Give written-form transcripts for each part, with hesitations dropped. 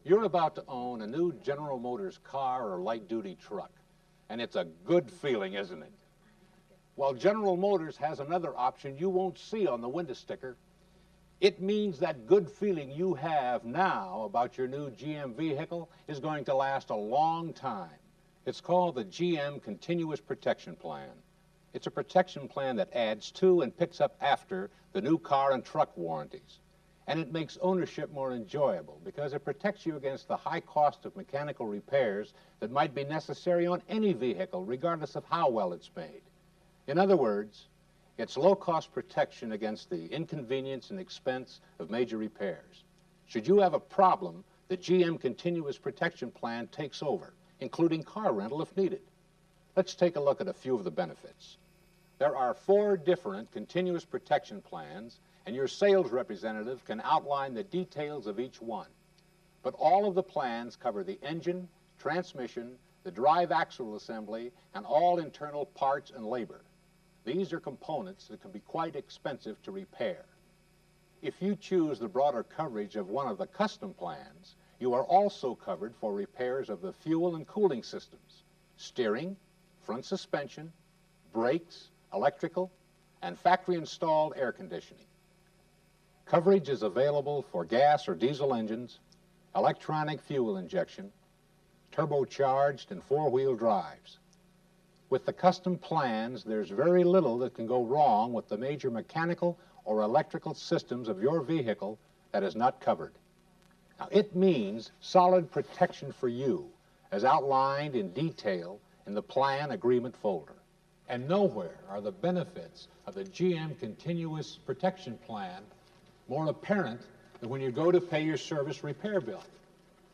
You're about to own a new General Motors car or light-duty truck, and it's a good feeling, isn't it? Well, General Motors has another option you won't see on the window sticker. It means that good feeling you have now about your new GM vehicle is going to last a long time. It's called the GM Continuous Protection Plan. It's a protection plan that adds to and picks up after the new car and truck warranties. And it makes ownership more enjoyable because it protects you against the high cost of mechanical repairs that might be necessary on any vehicle, regardless of how well it's made. In other words, it's low-cost protection against the inconvenience and expense of major repairs. Should you have a problem, the GM Continuous Protection Plan takes over, including car rental if needed. Let's take a look at a few of the benefits. There are 4 different continuous protection plans, and your sales representative can outline the details of each one. But all of the plans cover the engine, transmission, the drive axle assembly, and all internal parts and labor. These are components that can be quite expensive to repair. If you choose the broader coverage of one of the custom plans, you are also covered for repairs of the fuel and cooling systems, steering, front suspension, brakes, electrical, and factory-installed air conditioning. Coverage is available for gas or diesel engines, electronic fuel injection, turbocharged and 4-wheel drives. With the custom plans, there's very little that can go wrong with the major mechanical or electrical systems of your vehicle that is not covered. Now, it means solid protection for you, as outlined in detail in the plan agreement folder. And nowhere are the benefits of the GM Continuous Protection Plan more apparent than when you go to pay your service repair bill.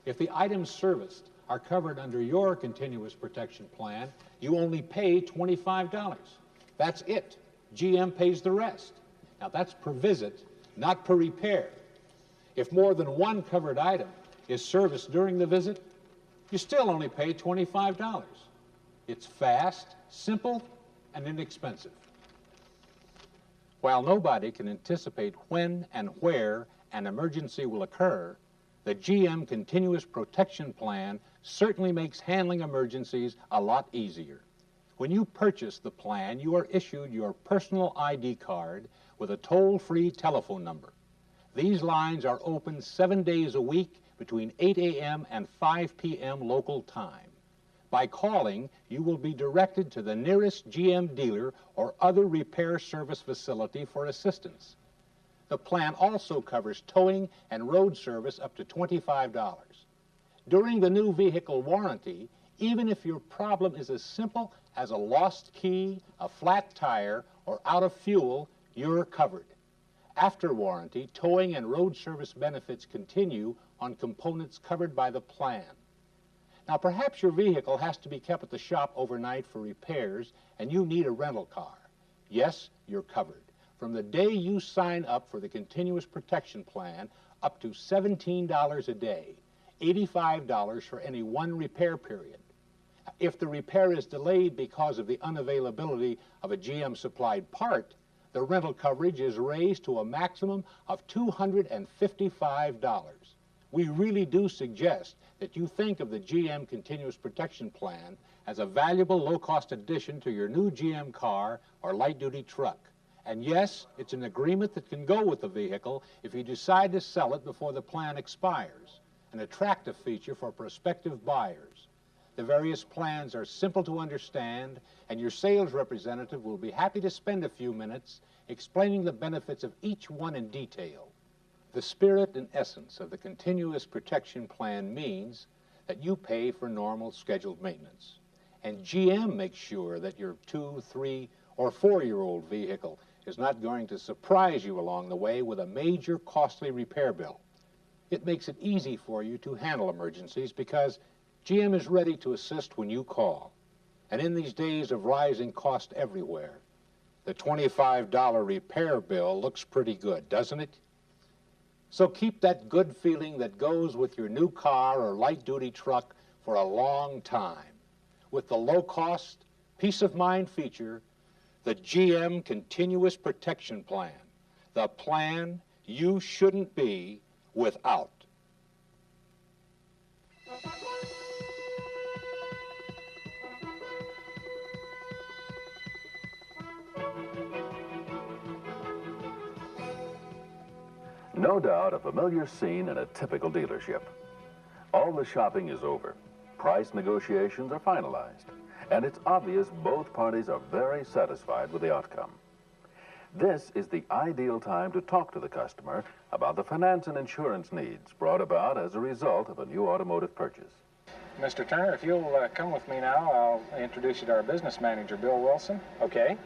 If the items serviced are covered under your Continuous Protection Plan, you only pay $25. That's it. GM pays the rest. Now, that's per visit, not per repair. If more than one covered item is serviced during the visit, you still only pay $25. It's fast, simple, and inexpensive. While nobody can anticipate when and where an emergency will occur, the GM Continuous Protection Plan certainly makes handling emergencies a lot easier. When you purchase the plan, you are issued your personal ID card with a toll-free telephone number. These lines are open 7 days a week between 8 a.m. and 5 p.m. local time. By calling, you will be directed to the nearest GM dealer or other repair service facility for assistance. The plan also covers towing and road service up to $25. During the new vehicle warranty, even if your problem is as simple as a lost key, a flat tire, or out of fuel, you're covered. After warranty, towing and road service benefits continue on components covered by the plan. Now, perhaps your vehicle has to be kept at the shop overnight for repairs and you need a rental car. Yes, you're covered. From the day you sign up for the Continuous Protection Plan, up to $17 a day, $85 for any one repair period. If the repair is delayed because of the unavailability of a GM-supplied part, the rental coverage is raised to a maximum of $255. We really do suggest that you think of the GM Continuous Protection Plan as a valuable low-cost addition to your new GM car or light-duty truck. And yes, it's an agreement that can go with the vehicle if you decide to sell it before the plan expires, an attractive feature for prospective buyers. The various plans are simple to understand, and your sales representative will be happy to spend a few minutes explaining the benefits of each one in detail. The spirit and essence of the Continuous Protection Plan means that you pay for normal scheduled maintenance. And GM makes sure that your 2-, 3-, or 4-year-old vehicle is not going to surprise you along the way with a major costly repair bill. It makes it easy for you to handle emergencies because GM is ready to assist when you call. And in these days of rising cost everywhere, the $25 repair bill looks pretty good, doesn't it? So keep that good feeling that goes with your new car or light-duty truck for a long time with the low-cost, peace-of-mind feature, the GM Continuous Protection Plan, the plan you shouldn't be without. No doubt a familiar scene in a typical dealership. All the shopping is over. Price negotiations are finalized. And it's obvious both parties are very satisfied with the outcome. This is the ideal time to talk to the customer about the finance and insurance needs brought about as a result of a new automotive purchase. Mr. Turner, if you'll come with me now, I'll introduce you to our business manager, Bill Wilson. Okay.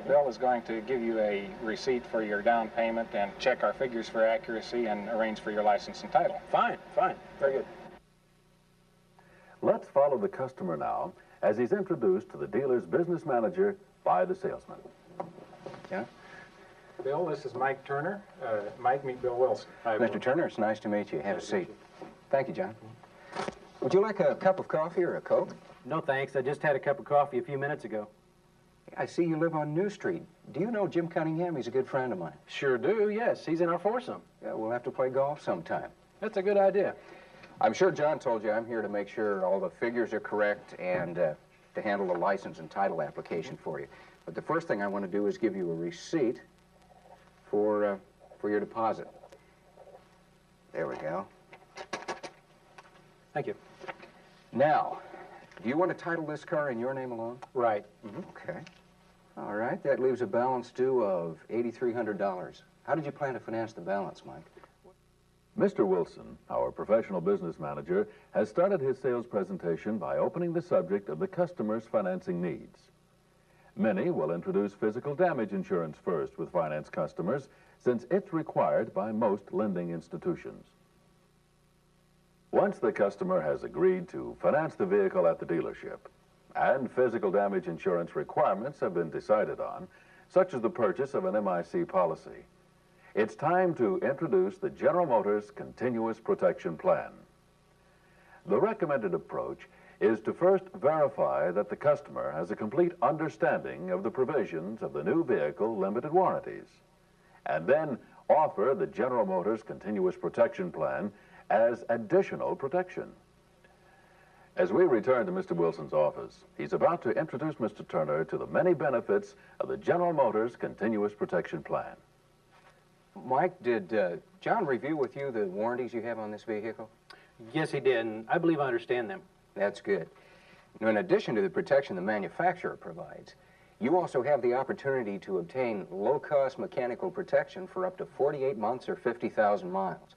Bill is going to give you a receipt for your down payment and check our figures for accuracy and arrange for your license and title. Fine, fine. Very good. Let's follow the customer now as he's introduced to the dealer's business manager by the salesman. Yeah? Bill, this is Mike Turner. Mike, meet Bill Wilson. Hi, Mr. Turner, it's nice to meet you. Have a seat. Thank you, John. Would you like a cup of coffee or a Coke? No, thanks. I just had a cup of coffee a few minutes ago. I see you live on New Street. Do you know Jim Cunningham? He's a good friend of mine. Sure do, yes. He's in our foursome. Yeah, we'll have to play golf sometime. That's a good idea. I'm sure John told you I'm here to make sure all the figures are correct and to handle the license and title application for you. But the first thing I want to do is give you a receipt for your deposit. There we go. Thank you. Now, do you want to title this car in your name alone? Right. Okay. All right, that leaves a balance due of $8,300. How did you plan to finance the balance, Mike? Mr. Wilson, our professional business manager, has started his sales presentation by opening the subject of the customer's financing needs. Many will introduce physical damage insurance first with finance customers, since it's required by most lending institutions. Once the customer has agreed to finance the vehicle at the dealership, and physical damage insurance requirements have been decided on, such as the purchase of an MIC policy, it's time to introduce the General Motors Continuous Protection Plan. The recommended approach is to first verify that the customer has a complete understanding of the provisions of the new vehicle limited warranties, and then offer the General Motors Continuous Protection Plan as additional protection. As we return to Mr. Wilson's office, he's about to introduce Mr. Turner to the many benefits of the General Motors Continuous Protection Plan. Mike, did John review with you the warranties you have on this vehicle? Yes, he did, and I believe I understand them. That's good. Now, in addition to the protection the manufacturer provides, you also have the opportunity to obtain low-cost mechanical protection for up to 48 months or 50,000 miles.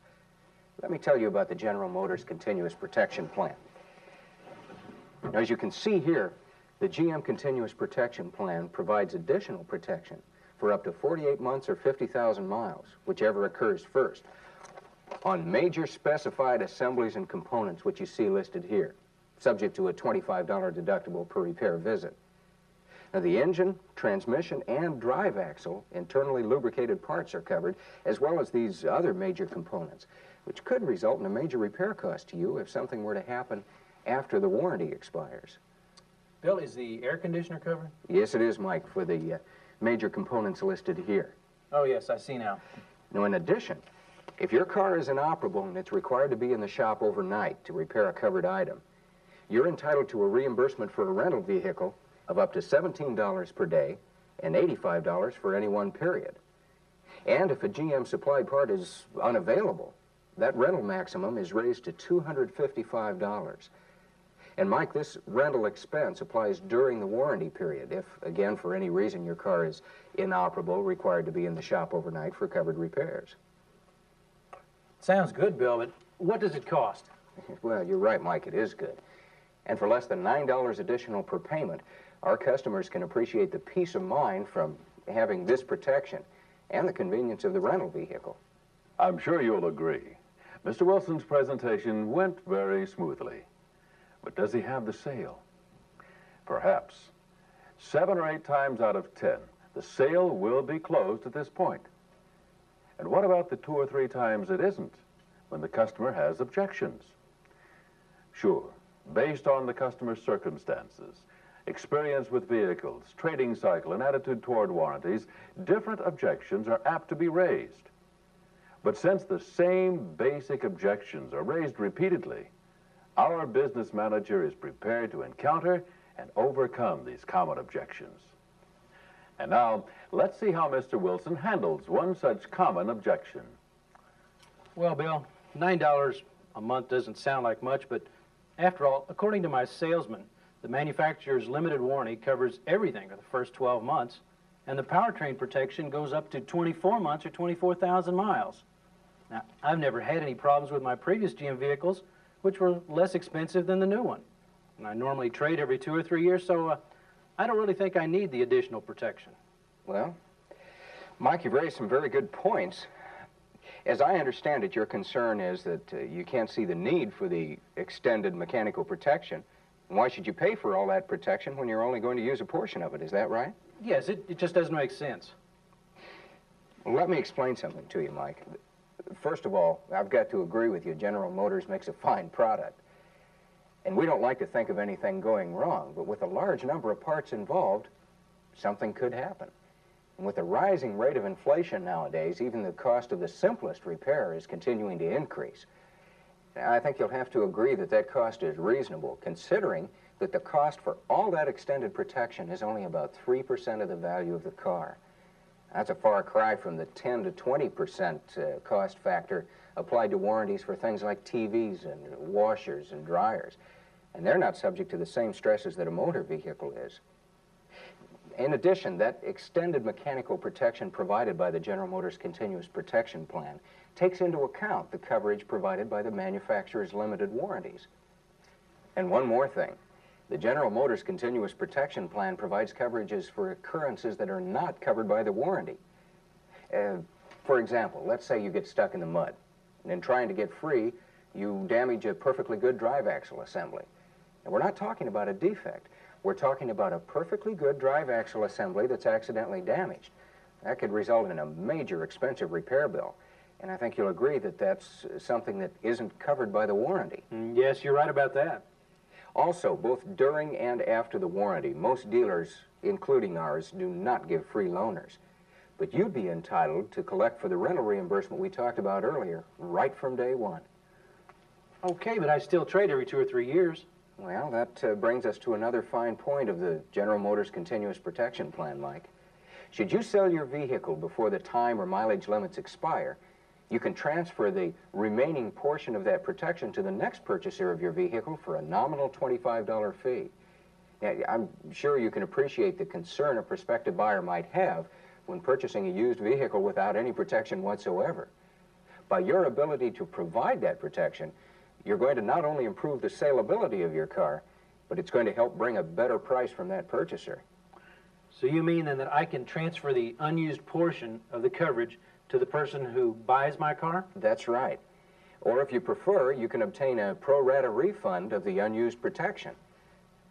Let me tell you about the General Motors Continuous Protection Plan. Now, as you can see here, the GM Continuous Protection Plan provides additional protection for up to 48 months or 50,000 miles, whichever occurs first, on major specified assemblies and components which you see listed here, subject to a $25 deductible per repair visit. Now, the engine, transmission, and drive axle internally lubricated parts are covered, as well as these other major components, which could result in a major repair cost to you if something were to happen after the warranty expires. Bill, is the air conditioner covered? Yes, it is, Mike, for the major components listed here. Oh, yes, I see now. Now, in addition, if your car is inoperable and it's required to be in the shop overnight to repair a covered item, you're entitled to a reimbursement for a rental vehicle of up to $17 per day and $85 for any one period. And if a GM supplied part is unavailable, that rental maximum is raised to $255. And Mike, this rental expense applies during the warranty period if, again, for any reason your car is inoperable, required to be in the shop overnight for covered repairs. Sounds good, Bill, but what does it cost? Well, you're right, Mike, it is good. And for less than $9 additional per payment, our customers can appreciate the peace of mind from having this protection and the convenience of the rental vehicle. I'm sure you'll agree. Mr. Wilson's presentation went very smoothly. But does he have the sale? Perhaps. 7 or 8 times out of 10, the sale will be closed at this point. And what about the 2 or 3 times it isn't, when the customer has objections? Sure, based on the customer's circumstances, experience with vehicles, trading cycle, and attitude toward warranties, different objections are apt to be raised. But since the same basic objections are raised repeatedly, our business manager is prepared to encounter and overcome these common objections. And now, let's see how Mr. Wilson handles one such common objection. Well, Bill, $9 a month doesn't sound like much, but after all, according to my salesman, the manufacturer's limited warranty covers everything for the first 12 months, and the powertrain protection goes up to 24 months or 24,000 miles. Now, I've never had any problems with my previous GM vehicles, which were less expensive than the new one. And I normally trade every 2 or 3 years, so I don't really think I need the additional protection. Well, Mike, you've raised some very good points. As I understand it, your concern is that you can't see the need for the extended mechanical protection. And why should you pay for all that protection when you're only going to use a portion of it? Is that right? Yes, it just doesn't make sense. Well, let me explain something to you, Mike. First of all, I've got to agree with you. General Motors makes a fine product. And we don't like to think of anything going wrong, but with a large number of parts involved, something could happen. And with the rising rate of inflation nowadays, even the cost of the simplest repair is continuing to increase. I think you'll have to agree that that cost is reasonable, considering that the cost for all that extended protection is only about 3% of the value of the car. That's a far cry from the 10 to 20% cost factor applied to warranties for things like TVs and washers and dryers. And they're not subject to the same stresses that a motor vehicle is. In addition, that extended mechanical protection provided by the General Motors Continuous Protection Plan takes into account the coverage provided by the manufacturer's limited warranties. And one more thing. The General Motors Continuous Protection Plan provides coverages for occurrences that are not covered by the warranty. For example, let's say you get stuck in the mud, and in trying to get free, you damage a perfectly good drive axle assembly. And we're not talking about a defect. We're talking about a perfectly good drive axle assembly that's accidentally damaged. That could result in a major expensive repair bill. And I think you'll agree that that's something that isn't covered by the warranty. Yes, you're right about that. Also, both during and after the warranty, most dealers, including ours, do not give free loaners. But you'd be entitled to collect for the rental reimbursement we talked about earlier, right from day one. Okay, but I still trade every 2 or 3 years. Well, that brings us to another fine point of the General Motors Continuous Protection Plan, Mike. Should you sell your vehicle before the time or mileage limits expire, you can transfer the remaining portion of that protection to the next purchaser of your vehicle for a nominal $25 fee. Now, I'm sure you can appreciate the concern a prospective buyer might have when purchasing a used vehicle without any protection whatsoever. By your ability to provide that protection, you're going to not only improve the saleability of your car, but it's going to help bring a better price from that purchaser. So you mean then that I can transfer the unused portion of the coverage to the person who buys my car? That's right. Or if you prefer, you can obtain a pro rata refund of the unused protection.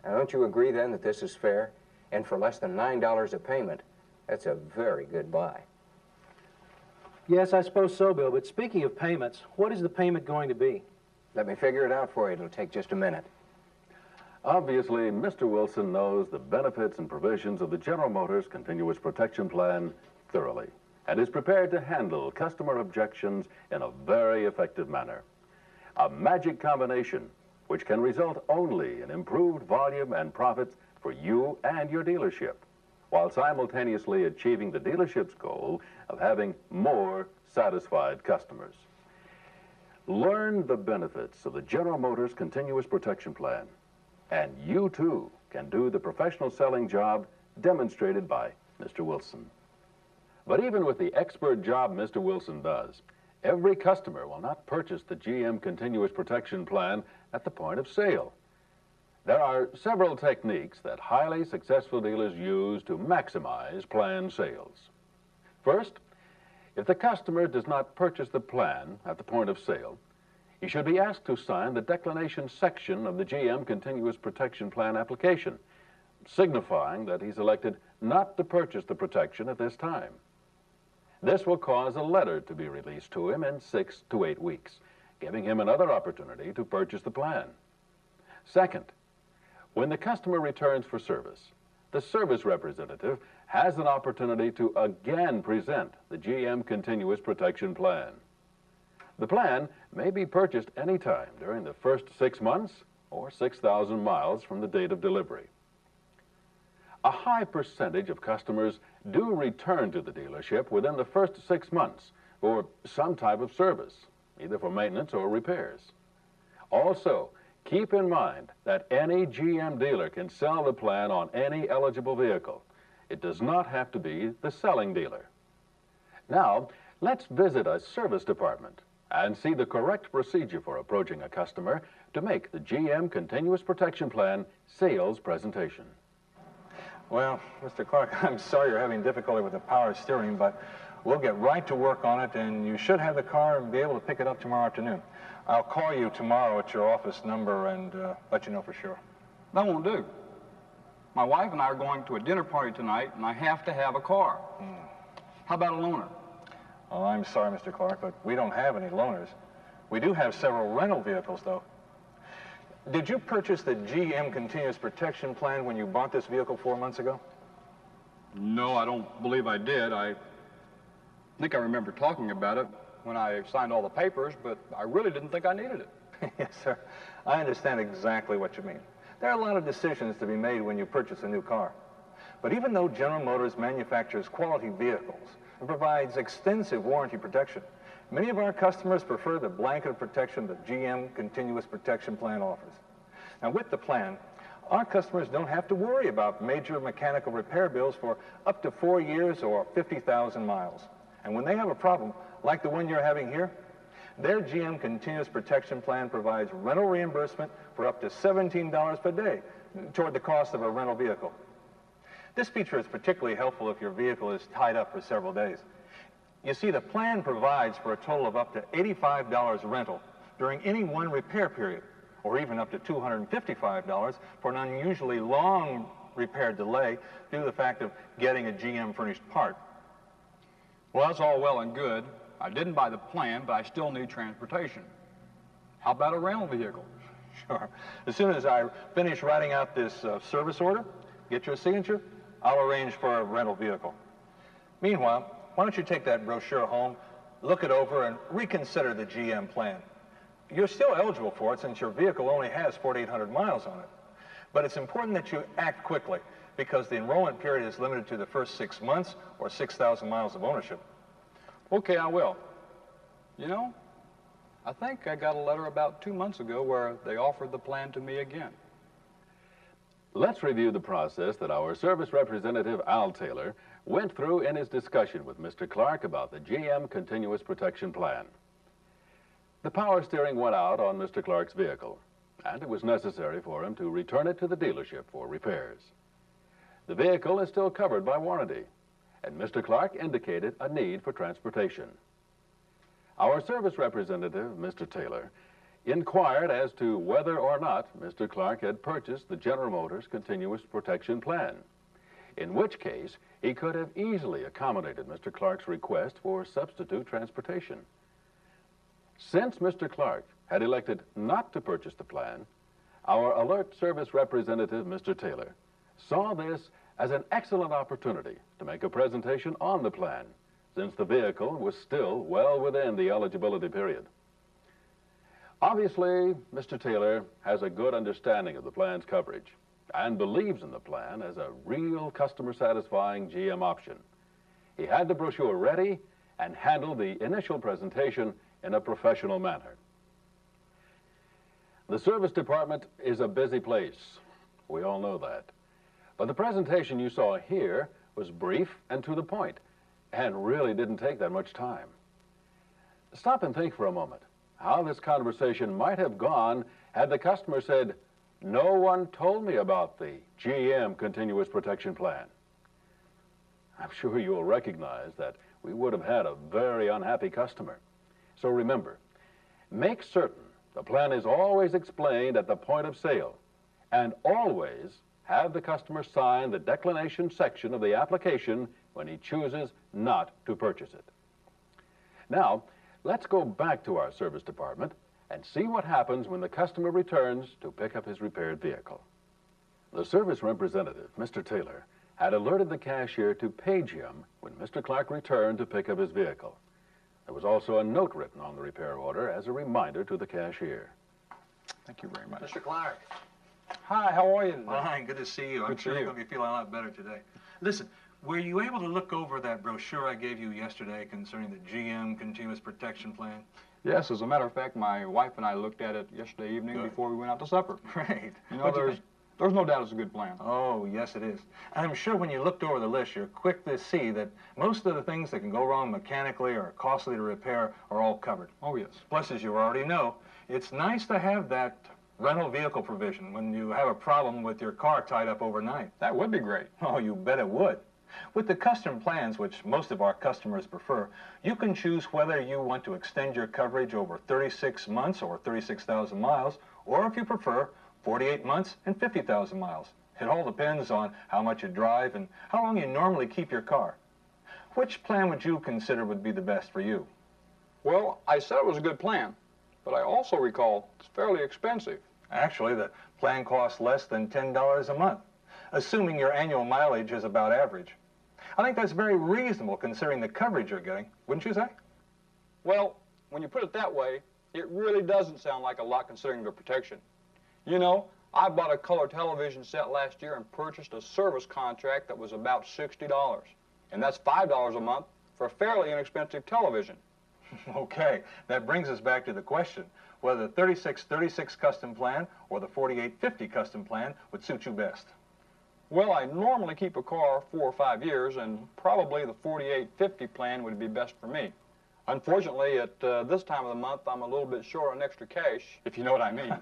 Now, don't you agree then that this is fair? And for less than $9 a payment, that's a very good buy. Yes, I suppose so, Bill. But speaking of payments, what is the payment going to be? Let me figure it out for you. It'll take just a minute. Obviously, Mr. Wilson knows the benefits and provisions of the General Motors Continuous Protection Plan thoroughly and is prepared to handle customer objections in a very effective manner. A magic combination which can result only in improved volume and profits for you and your dealership, while simultaneously achieving the dealership's goal of having more satisfied customers. Learn the benefits of the General Motors Continuous Protection Plan, and you too can do the professional selling job demonstrated by Mr. Wilson. But even with the expert job Mr. Wilson does, every customer will not purchase the GM Continuous Protection Plan at the point of sale. There are several techniques that highly successful dealers use to maximize plan sales. First, if the customer does not purchase the plan at the point of sale, he should be asked to sign the declination section of the GM Continuous Protection Plan application, signifying that he's elected not to purchase the protection at this time. This will cause a letter to be released to him in 6 to 8 weeks, giving him another opportunity to purchase the plan. Second, when the customer returns for service, the service representative has an opportunity to again present the GM Continuous Protection Plan. The plan may be purchased anytime during the first 6 months or 6,000 miles from the date of delivery. A high percentage of customers do return to the dealership within the first 6 months for some type of service. either for maintenance or repairs. Also, keep in mind that any GM dealer can sell the plan on any eligible vehicle. It does not have to be the selling dealer. Now, let's visit a service department and see the correct procedure for approaching a customer to make the GM Continuous Protection Plan sales presentation. Well, Mr. Clark, I'm sorry you're having difficulty with the power steering, but we'll get right to work on it, and you should have the car and be able to pick it up tomorrow afternoon. I'll call you tomorrow at your office number and let you know for sure. That won't do. My wife and I are going to a dinner party tonight, and I have to have a car. How about a loaner? Oh, I'm sorry, Mr. Clark, but we don't have any loaners. We do have several rental vehicles, though. Did you purchase the GM Continuous Protection Plan when you bought this vehicle 4 months ago? No, I don't believe I did. I think I remember talking about it when I signed all the papers, but I really didn't think I needed it. Yes, sir. I understand exactly what you mean. There are a lot of decisions to be made when you purchase a new car. But even though General Motors manufactures quality vehicles and provides extensive warranty protection, many of our customers prefer the blanket of protection the GM Continuous Protection Plan offers. Now, with the plan, our customers don't have to worry about major mechanical repair bills for up to 4 years or 50,000 miles. And when they have a problem, like the one you're having here, their GM Continuous Protection Plan provides rental reimbursement for up to $17 per day toward the cost of a rental vehicle. This feature is particularly helpful if your vehicle is tied up for several days. You see, the plan provides for a total of up to $85 rental during any one repair period, or even up to $255 for an unusually long repair delay due to the fact of getting a GM furnished part. Well, that's all well and good. I didn't buy the plan, but I still need transportation. How about a rental vehicle? Sure. As soon as I finish writing out this service order, get your signature, I'll arrange for a rental vehicle. Meanwhile, why don't you take that brochure home, look it over, and reconsider the GM plan. You're still eligible for it since your vehicle only has 4,800 miles on it. But it's important that you act quickly because the enrollment period is limited to the first 6 months or 6,000 miles of ownership. Okay, I will. You know, I think I got a letter about 2 months ago where they offered the plan to me again. Let's review the process that our service representative, Al Taylor, went through in his discussion with Mr. Clark about the GM Continuous Protection Plan. The power steering went out on Mr. Clark's vehicle, and it was necessary for him to return it to the dealership for repairs. The vehicle is still covered by warranty, and Mr. Clark indicated a need for transportation. Our service representative, Mr. Taylor, inquired as to whether or not Mr. Clark had purchased the General Motors Continuous Protection Plan, in which case he could have easily accommodated Mr. Clark's request for substitute transportation. Since Mr. Clark had elected not to purchase the plan, our alert service representative, Mr. Taylor, saw this as an excellent opportunity to make a presentation on the plan, since the vehicle was still well within the eligibility period. Obviously, Mr. Taylor has a good understanding of the plan's coverage and believes in the plan as a real customer-satisfying GM option. He had the brochure ready and handled the initial presentation in a professional manner. The service department is a busy place. We all know that. But the presentation you saw here was brief and to the point, and really didn't take that much time. Stop and think for a moment how this conversation might have gone had the customer said, "No one told me about the GM Continuous Protection Plan." I'm sure you'll recognize that we would have had a very unhappy customer. So remember, make certain the plan is always explained at the point of sale, and always have the customer sign the declination section of the application when he chooses not to purchase it. Now, let's go back to our service department and see what happens when the customer returns to pick up his repaired vehicle. The service representative, Mr. Taylor, had alerted the cashier to page him when Mr. Clark returned to pick up his vehicle. There was also a note written on the repair order as a reminder to the cashier. Thank you very much. Mr. Clark. Hi, how are you today? Fine, good to see you. I'm sure you're going to be feeling a lot better today. Listen, Were you able to look over that brochure I gave you yesterday concerning the GM Continuous Protection Plan? Yes, as a matter of fact, my wife and I looked at it yesterday evening Good. before we went out to supper. Great. You know, What'd you there's think? There's no doubt it's a good plan. Oh, yes, it is. And I'm sure when you looked over the list, you're quick to see that most of the things that can go wrong mechanically or are costly to repair are all covered. Oh, yes. Plus, as you already know, it's nice to have that rental vehicle provision when you have a problem with your car tied up overnight. That would be great. Oh, you bet it would. With the custom plans, which most of our customers prefer, you can choose whether you want to extend your coverage over 36 months or 36,000 miles, or if you prefer, 48 months and 50,000 miles. It all depends on how much you drive and how long you normally keep your car. Which plan would you consider would be the best for you? Well, I said it was a good plan, but I also recall it's fairly expensive. Actually, the plan costs less than $10 a month, assuming your annual mileage is about average. I think that's very reasonable considering the coverage you're getting, wouldn't you say? Well, when you put it that way, it really doesn't sound like a lot considering the protection. You know, I bought a color television set last year and purchased a service contract that was about $60. And that's $5 a month for a fairly inexpensive television. Okay, that brings us back to the question, whether the 3636 custom plan or the 4850 custom plan would suit you best. Well, I normally keep a car 4 or 5 years, and probably the 4850 plan would be best for me. Unfortunately, at this time of the month, I'm a little bit short on extra cash, if you know what I mean.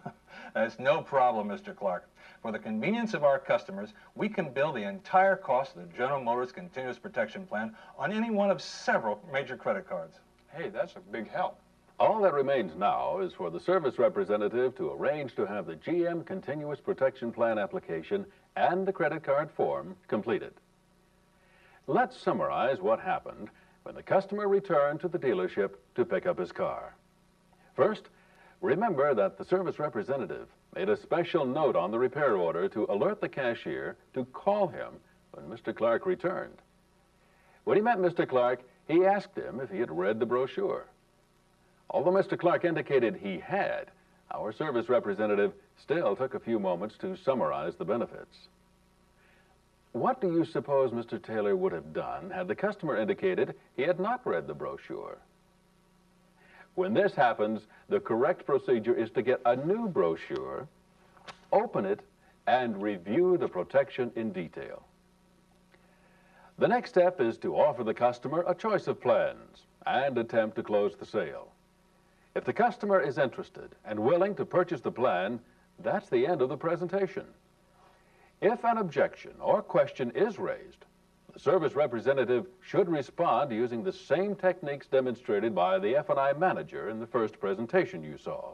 That's no problem, Mr. Clark. For the convenience of our customers, we can bill the entire cost of the General Motors Continuous Protection Plan on any one of several major credit cards. Hey, that's a big help. All that remains now is for the service representative to arrange to have the GM Continuous Protection Plan application and the credit card form completed. Let's summarize what happened when the customer returned to the dealership to pick up his car. First, remember that the service representative made a special note on the repair order to alert the cashier to call him when Mr. Clark returned. When he met Mr. Clark, he asked him if he had read the brochure. Although Mr. Clark indicated he had, our service representative still took a few moments to summarize the benefits. What do you suppose Mr. Taylor would have done had the customer indicated he had not read the brochure? When this happens, the correct procedure is to get a new brochure, open it, and review the protection in detail. The next step is to offer the customer a choice of plans and attempt to close the sale. If the customer is interested and willing to purchase the plan, that's the end of the presentation. If an objection or question is raised, the service representative should respond using the same techniques demonstrated by the F&I manager in the first presentation you saw.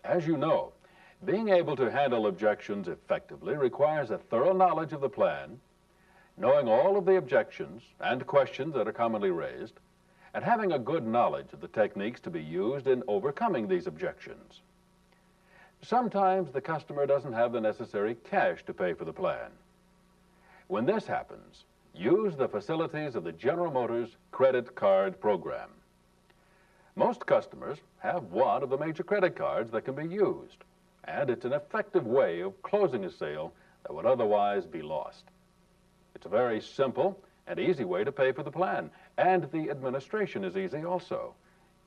As you know, being able to handle objections effectively requires a thorough knowledge of the plan, knowing all of the objections and questions that are commonly raised, and having a good knowledge of the techniques to be used in overcoming these objections. Sometimes the customer doesn't have the necessary cash to pay for the plan. When this happens, use the facilities of the General Motors credit card program. Most customers have one of the major credit cards that can be used, and it's an effective way of closing a sale that would otherwise be lost. It's a very simple and easy way to pay for the plan, and the administration is easy also.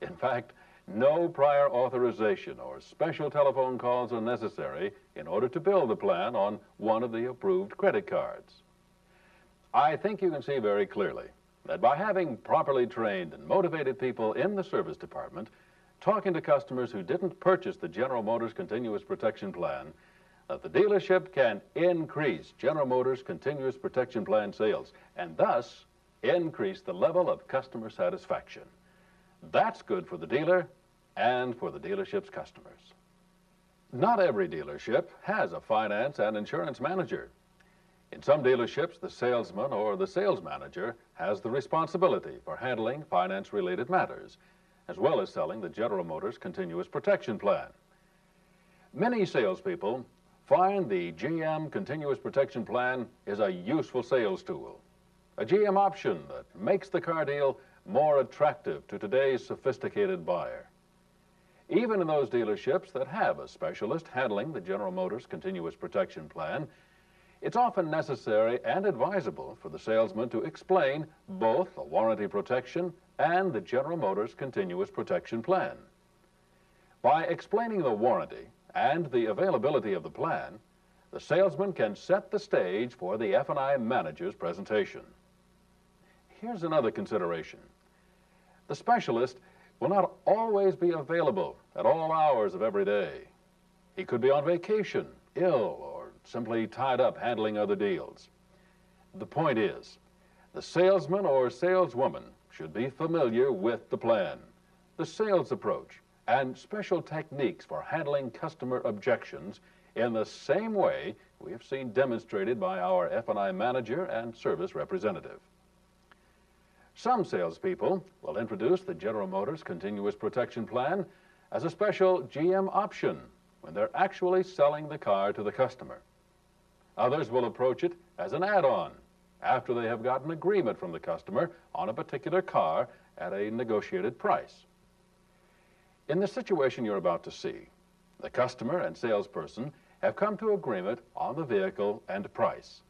In fact, no prior authorization or special telephone calls are necessary in order to bill the plan on one of the approved credit cards. I think you can see very clearly that by having properly trained and motivated people in the service department talking to customers who didn't purchase the General Motors Continuous Protection Plan, that the dealership can increase General Motors Continuous Protection Plan sales and thus increase the level of customer satisfaction. That's good for the dealer and for the dealership's customers. Not every dealership has a finance and insurance manager. In some dealerships, the salesman or the sales manager has the responsibility for handling finance-related matters, as well as selling the General Motors Continuous Protection Plan. Many salespeople find the GM Continuous Protection Plan is a useful sales tool, a GM option that makes the car deal more attractive to today's sophisticated buyer. Even in those dealerships that have a specialist handling the General Motors Continuous Protection Plan, It's often necessary and advisable for the salesman to explain both the warranty protection and the General Motors Continuous Protection Plan. By explaining the warranty and the availability of the plan, the salesman can set the stage for the F&I manager's presentation. Here's another consideration. The specialist will not always be available at all hours of every day. He could be on vacation, ill, or simply tied up handling other deals. The point is, the salesman or saleswoman should be familiar with the plan, the sales approach, and special techniques for handling customer objections in the same way we have seen demonstrated by our F&I manager and service representative. Some salespeople will introduce the General Motors Continuous Protection Plan as a special GM option when they're actually selling the car to the customer. Others will approach it as an add-on after they have gotten agreement from the customer on a particular car at a negotiated price. In the situation you're about to see, the customer and salesperson have come to agreement on the vehicle and price.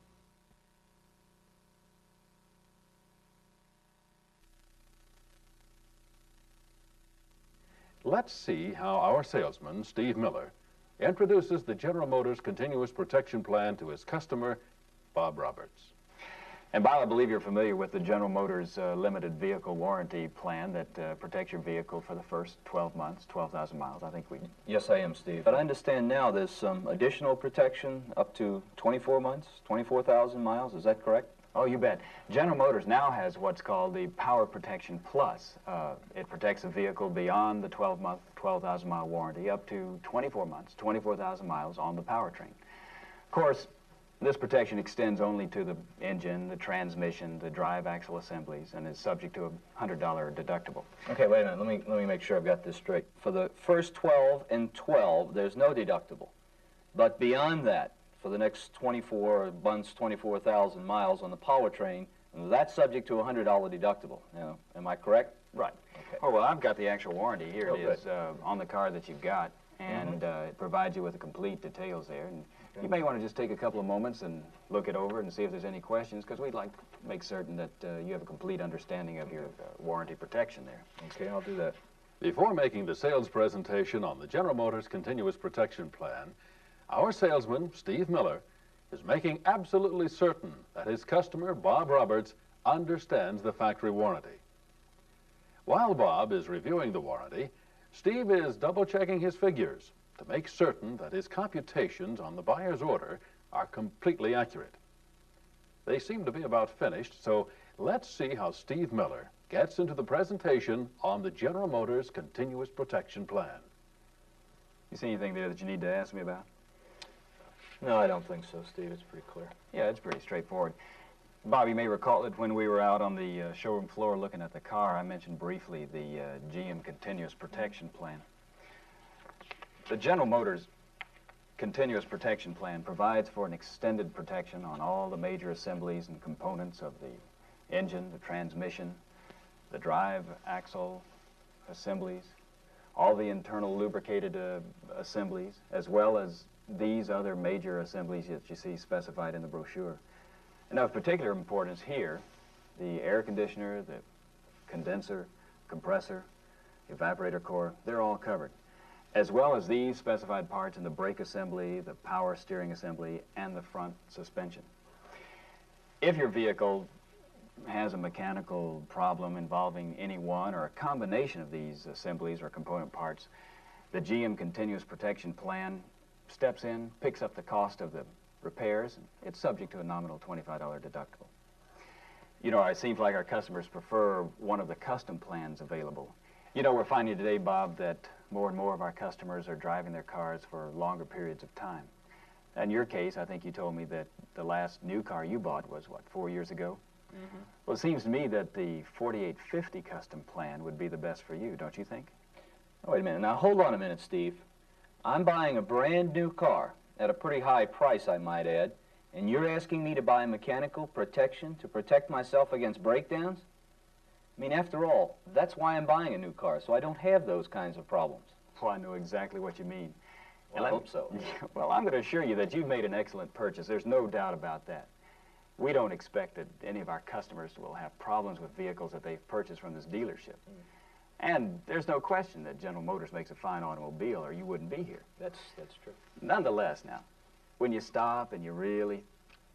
Let's see how our salesman, Steve Miller, introduces the General Motors Continuous Protection Plan to his customer, Bob Roberts. And Bob, I believe you're familiar with the General Motors limited vehicle warranty plan that protects your vehicle for the first 12 months, 12,000 miles. I think we... Yes, I am, Steve. But I understand now there's some additional protection up to 24 months, 24,000 miles. Is that correct? Oh, you bet. General Motors now has what's called the Power Protection Plus. It protects the vehicle beyond the 12-month, 12,000-mile warranty up to 24 months, 24,000 miles on the powertrain. Of course, this protection extends only to the engine, the transmission, the drive axle assemblies, and is subject to a $100 deductible. Okay, wait a minute. Let me make sure I've got this straight. For the first 12 and 12, there's no deductible. But beyond that, for the next 24 months, 24,000 miles on the powertrain, that's subject to a $100 deductible. Now, am I correct? Right. Okay. Oh, well, I've got the actual warranty here. Oh, it is on the car that you've got, and it provides you with the complete details there. And you may want to just take a couple of moments and look it over and see if there's any questions, because we'd like to make certain that you have a complete understanding of your warranty protection there. Okay, I'll do that. Before making the sales presentation on the General Motors Continuous Protection Plan, our salesman, Steve Miller, is making absolutely certain that his customer, Bob Roberts, understands the factory warranty. While Bob is reviewing the warranty, Steve is double-checking his figures to make certain that his computations on the buyer's order are completely accurate. They seem to be about finished, so let's see how Steve Miller gets into the presentation on the General Motors Continuous Protection Plan. You see anything there that you need to ask me about? No, I don't think so, Steve. It's pretty clear. Yeah, it's pretty straightforward. Bob, you may recall that when we were out on the showroom floor looking at the car, I mentioned briefly the GM Continuous Protection Plan. The General Motors Continuous Protection Plan provides for an extended protection on all the major assemblies and components of the engine, the transmission, the drive axle assemblies, all the internal lubricated assemblies, as well as these other major assemblies that you see specified in the brochure. And of particular importance here, the air conditioner, the condenser, compressor, evaporator core, they're all covered, as well as these specified parts in the brake assembly, the power steering assembly, and the front suspension. If your vehicle has a mechanical problem involving any one or a combination of these assemblies or component parts, the GM Continuous Protection Plan steps in, picks up the cost of the repairs, and it's subject to a nominal $25 deductible. You know, it seems like our customers prefer one of the custom plans available. You know, we're finding today, Bob, that more and more of our customers are driving their cars for longer periods of time. In your case, I think you told me that the last new car you bought was, what, 4 years ago? Well, it seems to me that the 4850 custom plan would be the best for you, don't you think? Oh, wait a minute. Now, hold on a minute, Steve. I'm buying a brand new car at a pretty high price, I might add, and you're asking me to buy mechanical protection to protect myself against breakdowns? I mean, after all, that's why I'm buying a new car, so I don't have those kinds of problems. Well, I know exactly what you mean. Well, I hope so. Well, I'm going to assure you that you've made an excellent purchase. There's no doubt about that. We don't expect that any of our customers will have problems with vehicles that they've purchased from this dealership. And there's no question that General Motors makes a fine automobile, or you wouldn't be here. That's true. Nonetheless, now, when you stop and you really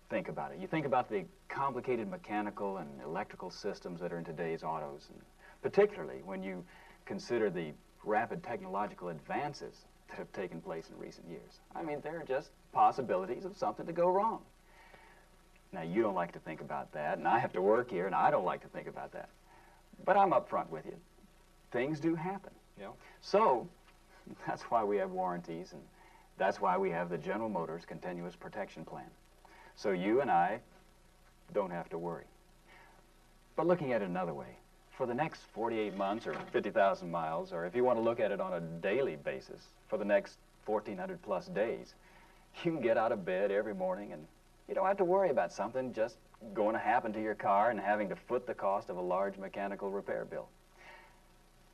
think about it, you think about the complicated mechanical and electrical systems that are in today's autos, and particularly when you consider the rapid technological advances that have taken place in recent years. I mean, there are just possibilities of something to go wrong. Now, you don't like to think about that, and I have to work here, and I don't like to think about that. But I'm up front with you. Things do happen. Yeah. So, that's why we have warranties, and that's why we have the General Motors Continuous Protection Plan. So you and I don't have to worry. But looking at it another way, for the next 48 months or 50,000 miles, or if you want to look at it on a daily basis, for the next 1,400 plus days, you can get out of bed every morning and you don't have to worry about something just going to happen to your car and having to foot the cost of a large mechanical repair bill.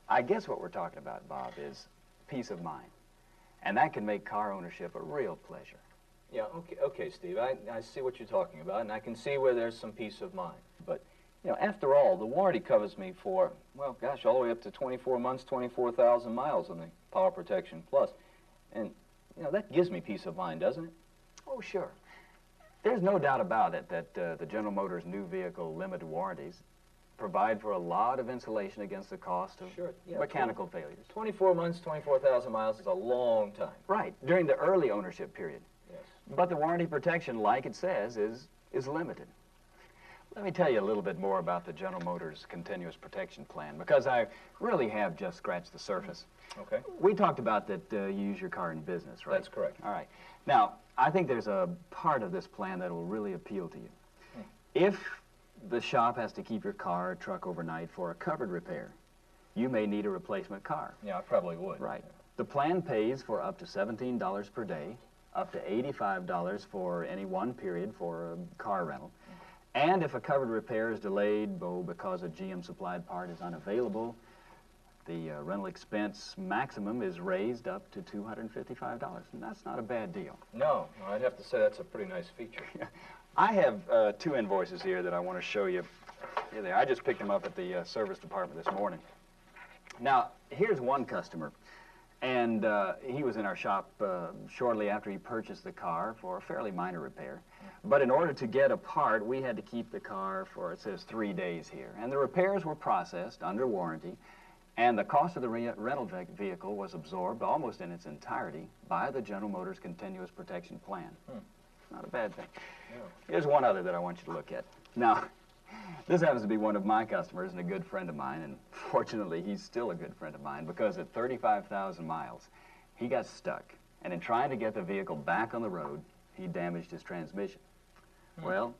I guess what we're talking about, Bob, is peace of mind. And that can make car ownership a real pleasure. Yeah, okay, Steve. I see what you're talking about, and I can see where there's some peace of mind. But, you know, after all, the warranty covers me for, well, gosh, all the way up to 24 months, 24,000 miles on the Power Protection Plus. And, you know, that gives me peace of mind, doesn't it? Oh, sure. There's no doubt about it that the General Motors new vehicle limited warranties provide for a lot of insulation against the cost of mechanical failures. 24 months, 24,000 miles is a long time. Right, during the early ownership period. Yes. But the warranty protection, like it says, is limited. Let me tell you a little bit more about the General Motors Continuous Protection Plan, because I really have just scratched the surface. Okay. We talked about that you use your car in business, right? That's correct. All right. Now, I think there's a part of this plan that will really appeal to you. If the shop has to keep your car or truck overnight for a covered repair, you may need a replacement car. Yeah, I probably would. Right. The plan pays for up to $17 per day, up to $85 for any one period for a car rental. And if a covered repair is delayed because a GM supplied part is unavailable, the rental expense maximum is raised up to $255, and that's not a bad deal. No, I'd have to say that's a pretty nice feature. I have two invoices here that I want to show you. Here they are. I just picked them up at the service department this morning. Now, here's one customer, and he was in our shop shortly after he purchased the car for a fairly minor repair. But in order to get a part, we had to keep the car for, it says, 3 days here. And the repairs were processed under warranty, and the cost of the rental vehicle was absorbed almost in its entirety by the General Motors Continuous Protection Plan. Not a bad thing. Yeah. Here's one other that I want you to look at. Now, this happens to be one of my customers and a good friend of mine, and fortunately, he's still a good friend of mine, because at 35,000 miles, he got stuck, and in trying to get the vehicle back on the road, he damaged his transmission. Well,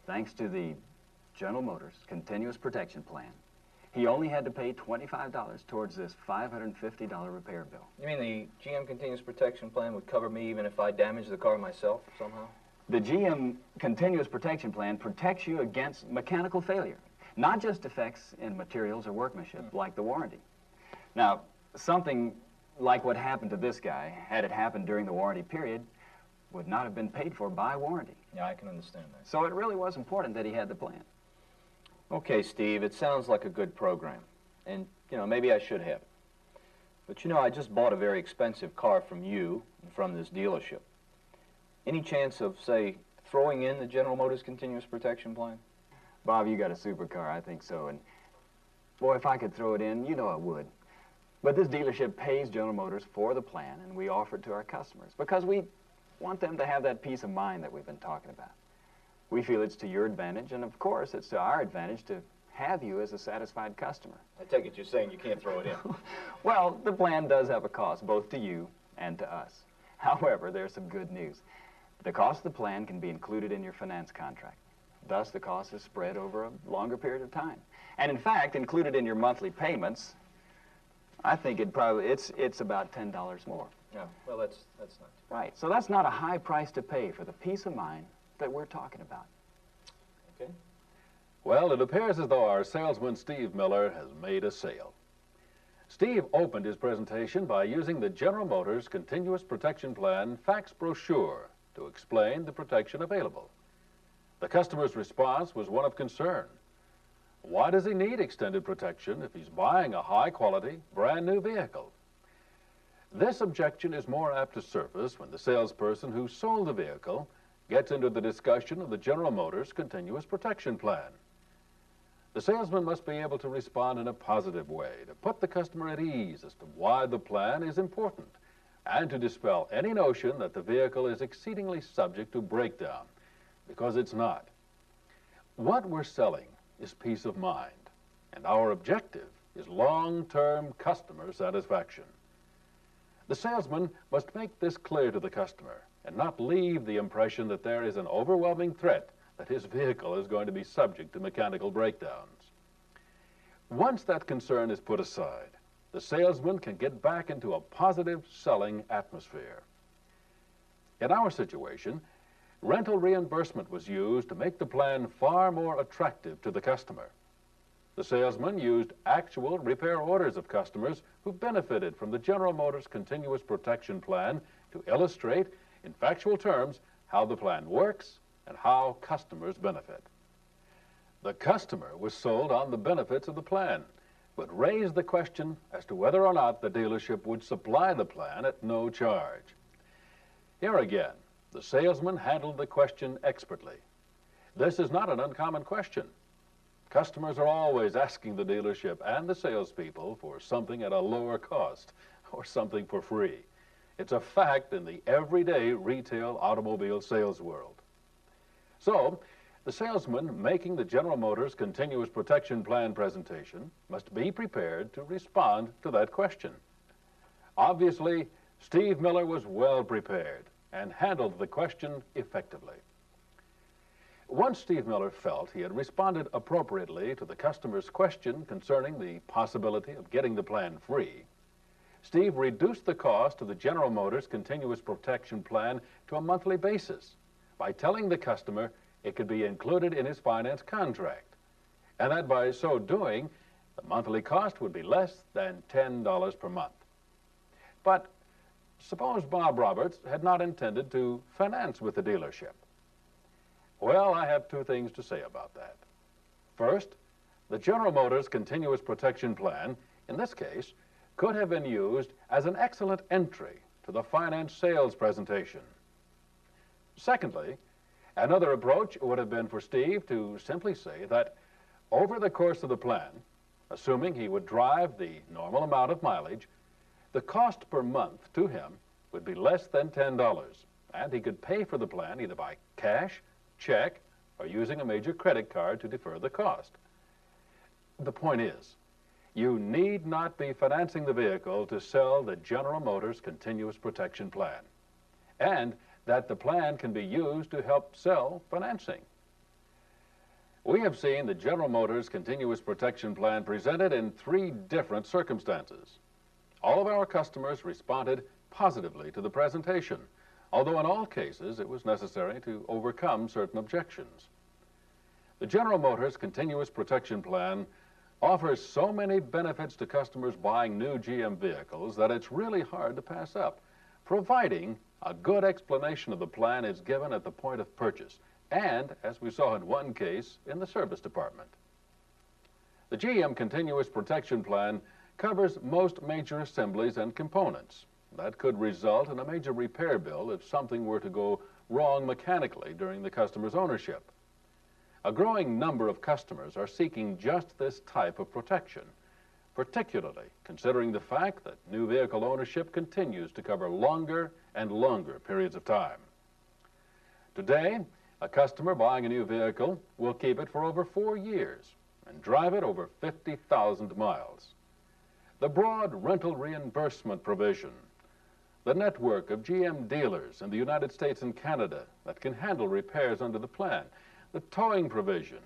thanks to the General Motors Continuous Protection Plan, he only had to pay $25 towards this $550 repair bill. You mean the GM Continuous Protection Plan would cover me even if I damage the car myself somehow? The GM Continuous Protection Plan protects you against mechanical failure, not just defects in materials or workmanship, like the warranty. Now, something like what happened to this guy, had it happened during the warranty period, would not have been paid for by warranty. Yeah, I can understand that. So it really was important that he had the plan. Okay, Steve, it sounds like a good program. And, you know, maybe I should have it. But, you know, I just bought a very expensive car from you and from this dealership. Any chance of, say, throwing in the General Motors Continuous Protection Plan? Bob, you got a supercar, I think so. And, boy, if I could throw it in, you know I would. But this dealership pays General Motors for the plan, and we offer it to our customers because we want them to have that peace of mind that we've been talking about. We feel it's to your advantage, and of course, it's to our advantage to have you as a satisfied customer. I take it you're saying you can't throw it in. Well, the plan does have a cost, both to you and to us. However, there's some good news. The cost of the plan can be included in your finance contract. Thus, the cost is spread over a longer period of time. And in fact, included in your monthly payments, I think it's about $10 more. Yeah, well, that's not too bad. Right, so that's not a high price to pay for the peace of mind that we're talking about. Okay. Well, it appears as though our salesman, Steve Miller, has made a sale. Steve opened his presentation by using the General Motors Continuous Protection Plan fax brochure to explain the protection available. The customer's response was one of concern. Why does he need extended protection if he's buying a high-quality, brand-new vehicle? This objection is more apt to surface when the salesperson who sold the vehicle gets into the discussion of the General Motors Continuous Protection Plan. The salesman must be able to respond in a positive way to put the customer at ease as to why the plan is important and to dispel any notion that the vehicle is exceedingly subject to breakdown, because it's not. What we're selling is peace of mind, and our objective is long-term customer satisfaction. The salesman must make this clear to the customer and not leave the impression that there is an overwhelming threat that his vehicle is going to be subject to mechanical breakdowns. Once that concern is put aside, the salesman can get back into a positive selling atmosphere. In our situation, rental reimbursement was used to make the plan far more attractive to the customer. The salesman used actual repair orders of customers who benefited from the General Motors Continuous Protection Plan to illustrate, in factual terms, how the plan works and how customers benefit. The customer was sold on the benefits of the plan, but raised the question as to whether or not the dealership would supply the plan at no charge. Here again, the salesman handled the question expertly. This is not an uncommon question. Customers are always asking the dealership and the salespeople for something at a lower cost or something for free. It's a fact in the everyday retail automobile sales world. So, the salesman making the General Motors Continuous Protection Plan presentation must be prepared to respond to that question. Obviously, Steve Miller was well prepared and handled the question effectively. Once Steve Miller felt he had responded appropriately to the customer's question concerning the possibility of getting the plan free, Steve reduced the cost of the General Motors Continuous Protection Plan to a monthly basis by telling the customer it could be included in his finance contract, and that by so doing, the monthly cost would be less than $10 per month. But suppose Bob Roberts had not intended to finance with the dealership. Well, I have two things to say about that. First, the General Motors Continuous Protection Plan, in this case, could have been used as an excellent entry to the finance sales presentation. Secondly, another approach would have been for Steve to simply say that over the course of the plan, assuming he would drive the normal amount of mileage, the cost per month to him would be less than $10, and he could pay for the plan either by cash, check, or using a major credit card to defer the cost. The point is, you need not be financing the vehicle to sell the General Motors Continuous Protection Plan, and that the plan can be used to help sell financing. We have seen the General Motors Continuous Protection Plan presented in 3 different circumstances. All of our customers responded positively to the presentation, although in all cases it was necessary to overcome certain objections. The General Motors Continuous Protection Plan offers so many benefits to customers buying new GM vehicles that it's really hard to pass up, providing a good explanation of the plan is given at the point of purchase, and, as we saw in one case, in the service department. The GM Continuous Protection Plan covers most major assemblies and components. That could result in a major repair bill if something were to go wrong mechanically during the customer's ownership. A growing number of customers are seeking just this type of protection, particularly considering the fact that new vehicle ownership continues to cover longer and longer periods of time. Today, a customer buying a new vehicle will keep it for over 4 years and drive it over 50,000 miles. The broad rental reimbursement provision, the network of GM dealers in the United States and Canada that can handle repairs under the plan, the towing provision,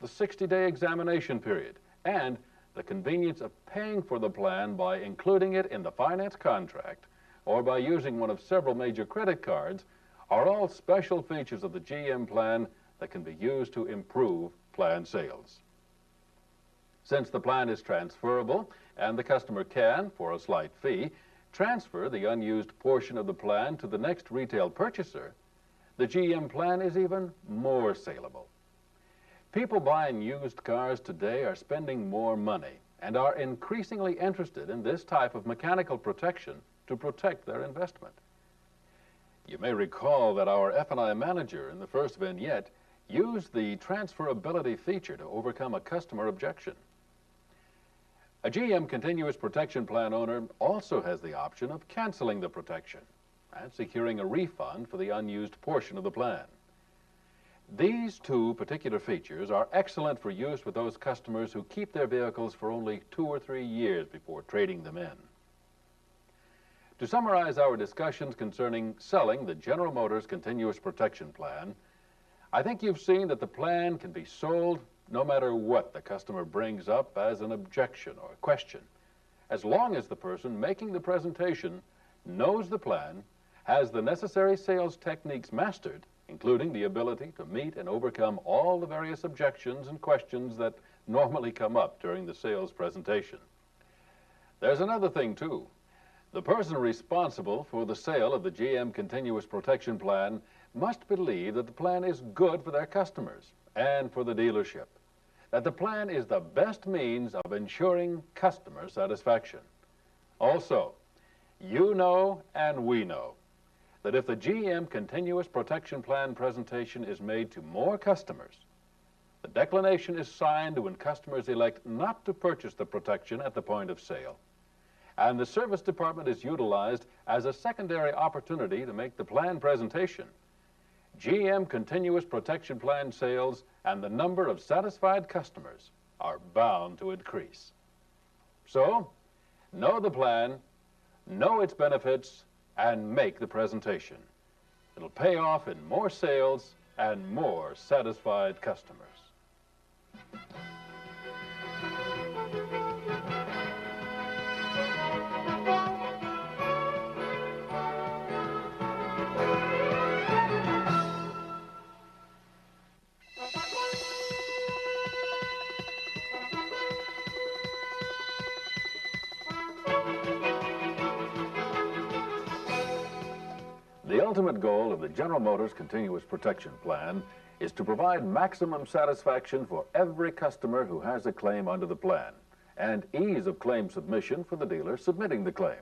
the 60-day examination period, and the convenience of paying for the plan by including it in the finance contract or by using one of several major credit cards are all special features of the GM plan that can be used to improve plan sales. Since the plan is transferable and the customer can, for a slight fee, transfer the unused portion of the plan to the next retail purchaser, the GM plan is even more saleable. People buying used cars today are spending more money and are increasingly interested in this type of mechanical protection to protect their investment. You may recall that our F&I manager in the first vignette used the transferability feature to overcome a customer objection. A GM Continuous Protection Plan owner also has the option of canceling the protection and securing a refund for the unused portion of the plan. These two particular features are excellent for use with those customers who keep their vehicles for only 2 or 3 years before trading them in. To summarize our discussions concerning selling the General Motors Continuous Protection Plan, I think you've seen that the plan can be sold no matter what the customer brings up as an objection or question, as long as the person making the presentation knows the plan, has the necessary sales techniques mastered, including the ability to meet and overcome all the various objections and questions that normally come up during the sales presentation. There's another thing, too. The person responsible for the sale of the GM Continuous Protection Plan must believe that the plan is good for their customers and for the dealership, that the plan is the best means of ensuring customer satisfaction. Also, you know and we know that if the GM Continuous Protection Plan presentation is made to more customers, the declination is signed when customers elect not to purchase the protection at the point of sale, and the service department is utilized as a secondary opportunity to make the plan presentation, GM Continuous Protection Plan sales and the number of satisfied customers are bound to increase. So, know the plan, know its benefits, and make the presentation. It'll pay off in more sales and more satisfied customers. The ultimate goal of the General Motors Continuous Protection Plan is to provide maximum satisfaction for every customer who has a claim under the plan, and ease of claim submission for the dealer submitting the claim.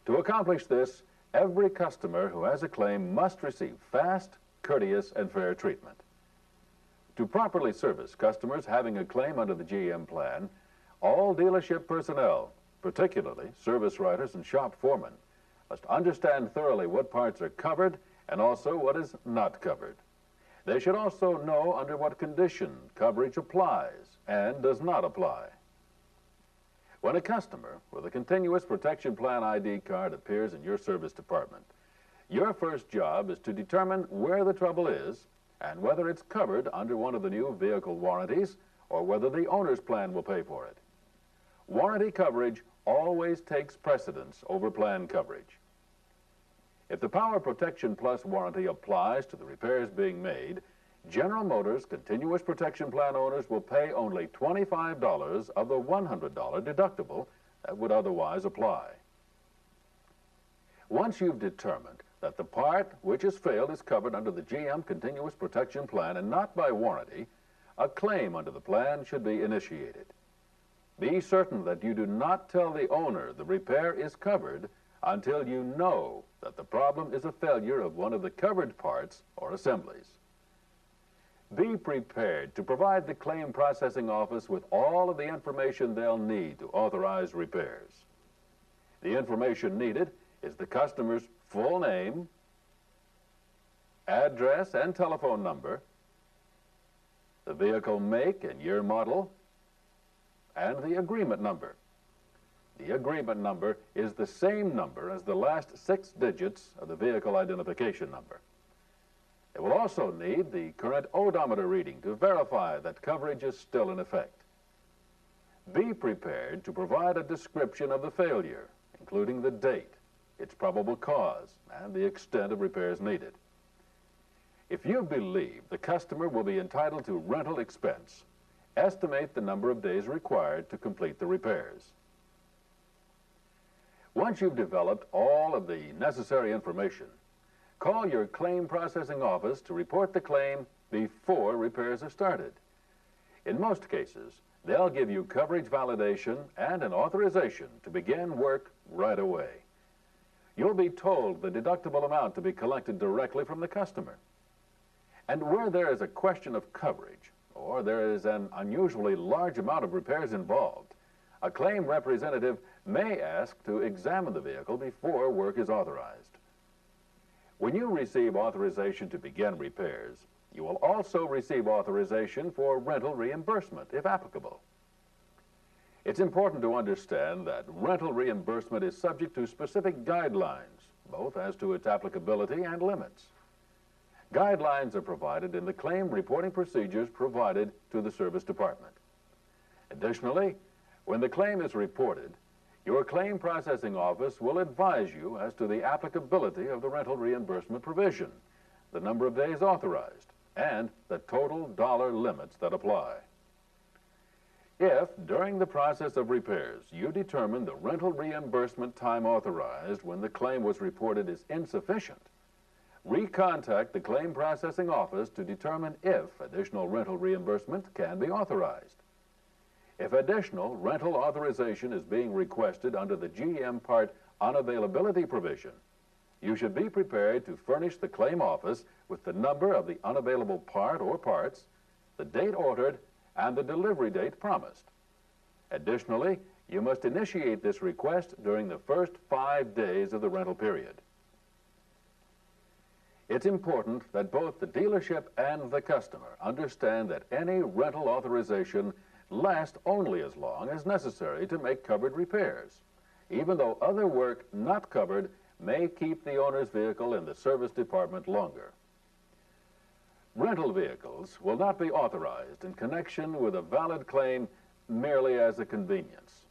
To accomplish this, every customer who has a claim must receive fast, courteous, and fair treatment. To properly service customers having a claim under the GM plan, all dealership personnel, particularly service writers and shop foremen, must understand thoroughly what parts are covered and also what is not covered. They should also know under what condition coverage applies and does not apply. When a customer with a Continuous Protection Plan ID card appears in your service department, your first job is to determine where the trouble is and whether it's covered under one of the new vehicle warranties or whether the owner's plan will pay for it. Warranty coverage always takes precedence over plan coverage. If the Power Protection Plus warranty applies to the repairs being made, General Motors Continuous Protection Plan owners will pay only $25 of the $100 deductible that would otherwise apply. Once you've determined that the part which has failed is covered under the GM Continuous Protection Plan and not by warranty, a claim under the plan should be initiated. Be certain that you do not tell the owner the repair is covered until you know that the problem is a failure of one of the covered parts or assemblies. Be prepared to provide the claim processing office with all of the information they'll need to authorize repairs. The information needed is the customer's full name, address and telephone number, the vehicle make and year model, and the agreement number. The agreement number is the same number as the last 6 digits of the vehicle identification number. It will also need the current odometer reading to verify that coverage is still in effect. Be prepared to provide a description of the failure, including the date, its probable cause, and the extent of repairs needed. If you believe the customer will be entitled to rental expense, estimate the number of days required to complete the repairs. Once you've developed all of the necessary information, call your claim processing office to report the claim before repairs are started. In most cases, they'll give you coverage validation and an authorization to begin work right away. You'll be told the deductible amount to be collected directly from the customer. And where there is a question of coverage, or there is an unusually large amount of repairs involved, a claim representative may ask to examine the vehicle before work is authorized. When you receive authorization to begin repairs, you will also receive authorization for rental reimbursement, if applicable. It's important to understand that rental reimbursement is subject to specific guidelines, both as to its applicability and limits. Guidelines are provided in the claim reporting procedures provided to the service department. Additionally, when the claim is reported, your claim processing office will advise you as to the applicability of the rental reimbursement provision, the number of days authorized, and the total dollar limits that apply. If, during the process of repairs, you determine the rental reimbursement time authorized when the claim was reported is insufficient, recontact the claim processing office to determine if additional rental reimbursement can be authorized. If additional rental authorization is being requested under the GM part unavailability provision, you should be prepared to furnish the claim office with the number of the unavailable part or parts, the date ordered, and the delivery date promised. Additionally, you must initiate this request during the first 5 days of the rental period. It's important that both the dealership and the customer understand that any rental authorization lasts only as long as necessary to make covered repairs, even though other work not covered may keep the owner's vehicle in the service department longer. Rental vehicles will not be authorized in connection with a valid claim merely as a convenience.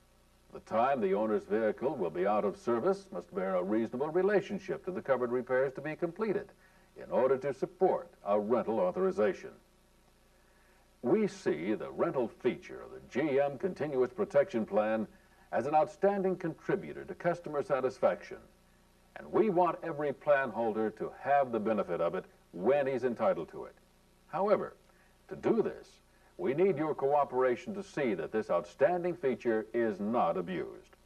The time the owner's vehicle will be out of service must bear a reasonable relationship to the covered repairs to be completed in order to support a rental authorization. We see the rental feature of the GM Continuous Protection Plan as an outstanding contributor to customer satisfaction, and we want every plan holder to have the benefit of it when he's entitled to it. However, to do this, we need your cooperation to see that this outstanding feature is not abused.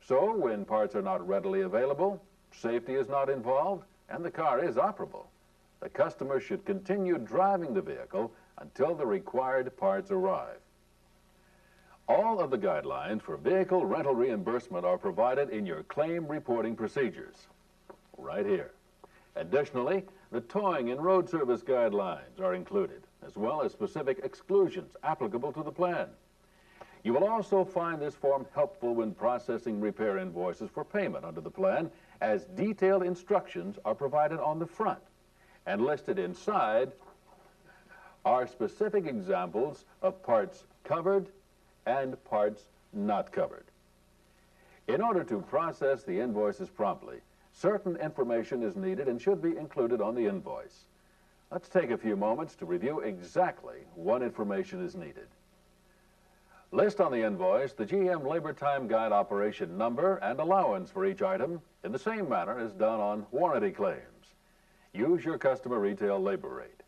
So, when parts are not readily available, safety is not involved, and the car is operable, the customer should continue driving the vehicle until the required parts arrive. All of the guidelines for vehicle rental reimbursement are provided in your claim reporting procedures, right here. Additionally, the towing and road service guidelines are included, as well as specific exclusions applicable to the plan. You will also find this form helpful when processing repair invoices for payment under the plan, as detailed instructions are provided on the front, and listed inside are specific examples of parts covered and parts not covered. In order to process the invoices promptly, certain information is needed and should be included on the invoice. Let's take a few moments to review exactly what information is needed. List on the invoice the GM Labor Time Guide operation number and allowance for each item in the same manner as done on warranty claims. Use your customer retail labor rate.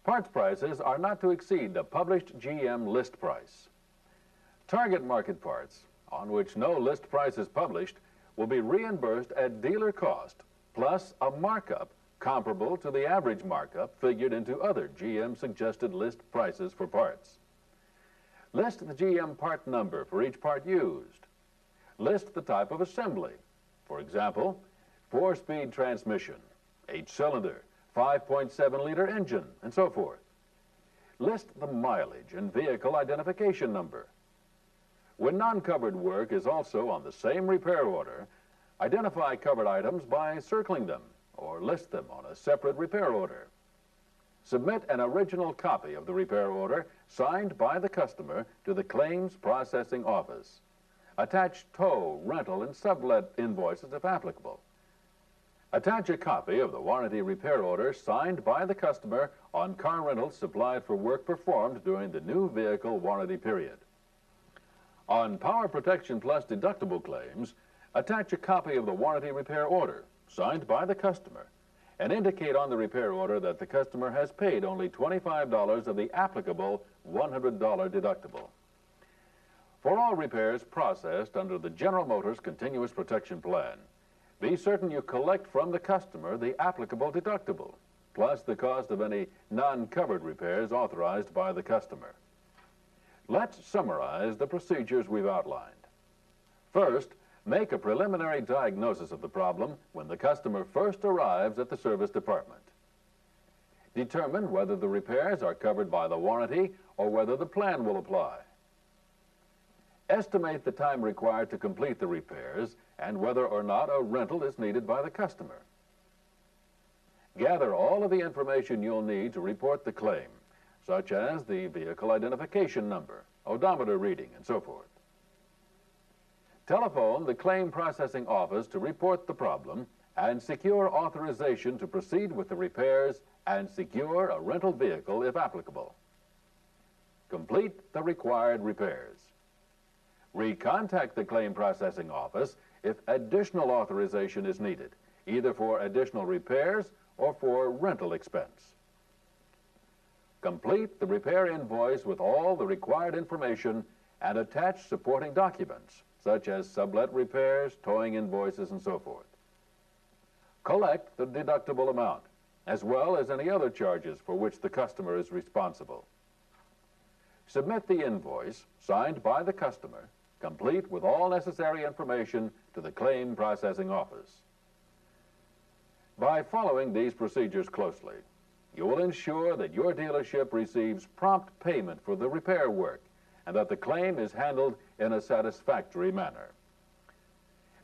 Parts prices are not to exceed the published GM list price. Target market parts, on which no list price is published, will be reimbursed at dealer cost, plus a markup comparable to the average markup figured into other GM suggested list prices for parts. List the GM part number for each part used. List the type of assembly. For example, 4-speed transmission, 8-cylinder, 5.7-liter engine, and so forth. List the mileage and vehicle identification number. When non-covered work is also on the same repair order, identify covered items by circling them or list them on a separate repair order. Submit an original copy of the repair order signed by the customer to the claims processing office. Attach tow, rental, and sublet invoices if applicable. Attach a copy of the warranty repair order signed by the customer on car rentals supplied for work performed during the new vehicle warranty period. On Power Protection Plus deductible claims, attach a copy of the warranty repair order signed by the customer and indicate on the repair order that the customer has paid only $25 of the applicable $100 deductible. For all repairs processed under the General Motors Continuous Protection Plan, be certain you collect from the customer the applicable deductible, plus the cost of any non-covered repairs authorized by the customer. Let's summarize the procedures we've outlined. First, make a preliminary diagnosis of the problem when the customer first arrives at the service department. Determine whether the repairs are covered by the warranty or whether the plan will apply. Estimate the time required to complete the repairs and whether or not a rental is needed by the customer. Gather all of the information you'll need to report the claim, such as the vehicle identification number, odometer reading, and so forth. Telephone the claim processing office to report the problem and secure authorization to proceed with the repairs and secure a rental vehicle if applicable. Complete the required repairs. Recontact the claim processing office if additional authorization is needed, either for additional repairs or for rental expense. Complete the repair invoice with all the required information and attach supporting documents, such as sublet repairs, towing invoices, and so forth. Collect the deductible amount, as well as any other charges for which the customer is responsible. Submit the invoice, signed by the customer, complete with all necessary information to the claim processing office. By following these procedures closely, you will ensure that your dealership receives prompt payment for the repair work and that the claim is handled in a satisfactory manner.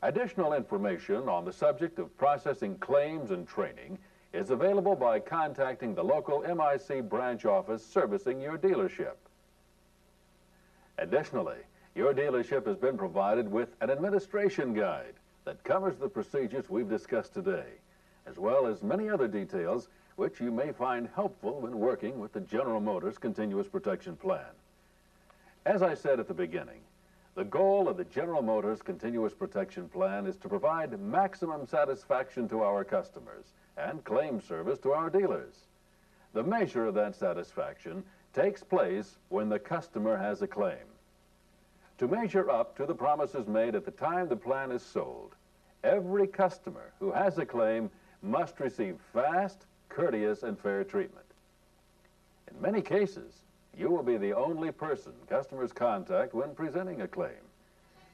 Additional information on the subject of processing claims and training is available by contacting the local MIC branch office servicing your dealership. Additionally, your dealership has been provided with an administration guide that covers the procedures we've discussed today, as well as many other details which you may find helpful when working with the General Motors Continuous Protection Plan. As I said at the beginning, the goal of the General Motors Continuous Protection Plan is to provide maximum satisfaction to our customers and claim service to our dealers. The measure of that satisfaction takes place when the customer has a claim. To measure up to the promises made at the time the plan is sold, every customer who has a claim must receive fast, courteous, and fair treatment. In many cases, you will be the only person customers contact when presenting a claim,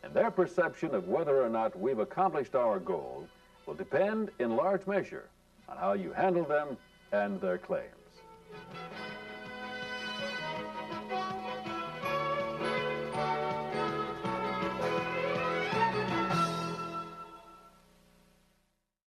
and their perception of whether or not we've accomplished our goal will depend in large measure on how you handle them and their claims.